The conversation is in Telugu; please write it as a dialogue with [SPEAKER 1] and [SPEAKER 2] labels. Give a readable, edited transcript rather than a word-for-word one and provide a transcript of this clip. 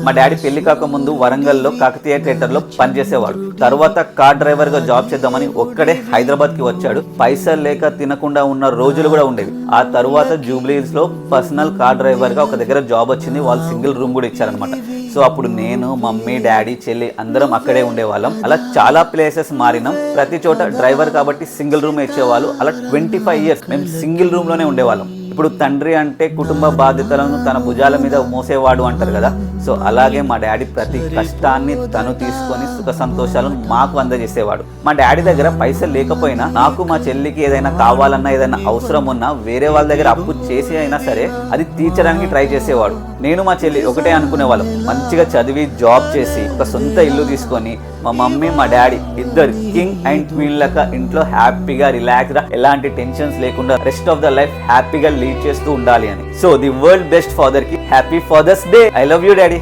[SPEAKER 1] మా డాడీ పెళ్లి కాక ముందు వరంగల్లో కాకతీయ థియేటర్ లో పనిచేసేవాడు. తర్వాత కార్ డ్రైవర్ గా జాబ్ చేద్దామని ఒక్కడే హైదరాబాద్ కి వచ్చాడు. పైసలు లేక తినకుండా ఉన్న రోజులు కూడా ఉండేవి. ఆ తర్వాత జూబ్లీ హిల్స్ లో పర్సనల్ కార్ డ్రైవర్ గా ఒక దగ్గర జాబ్ వచ్చింది. వాళ్ళు సింగిల్ రూమ్ కూడా ఇచ్చారనమాట. సో అప్పుడు నేను, మమ్మీ, డాడీ, చెల్లి అందరం అక్కడే ఉండేవాళ్ళం. అలా చాలా ప్లేసెస్ మారినాం. ప్రతి చోట డ్రైవర్ కాబట్టి సింగిల్ రూమ్ ఇచ్చేవాళ్ళు. అలా 25 years మేము సింగిల్ రూమ్ లోనే ఉండేవాళ్ళం. ఇప్పుడు తండ్రి అంటే కుటుంబ బాధ్యతలను తన భుజాల మీద మోసేవాడు అంటారు కదా. సో అలాగే మా డాడీ ప్రతి కష్టాన్ని తను తీసుకొని సుఖ సంతోషాలను మాకు అందజేసేవాడు. మా డాడీ దగ్గర పైసలు లేకపోయినా నాకు, మా చెల్లికి ఏదైనా కావాలన్నా, ఏదైనా అవసరం ఉన్నా వేరే వాళ్ళ దగ్గర అప్పు చేసి అయినా సరే అది తీర్చడానికి ట్రై చేసేవాడు. నేను, మా చెల్లి ఒకటే అనుకునేవాళ్ళం, మంచిగా చదివి జాబ్ చేసి ఒక సొంత ఇల్లు తీసుకొని మా మమ్మీ, మా డాడీ ఇద్దరు కింగ్ అండ్ క్వీన్ లెక్క ఇంట్లో హ్యాపీగా రిలాక్స్గా ఎలాంటి టెన్షన్స్ లేకుండా రెస్ట్ ఆఫ్ ద లైఫ్ హ్యాపీగా లీడ్ చేస్తూ ఉండాలి అని. So the world best father కి happy Father's Day. I love you daddy.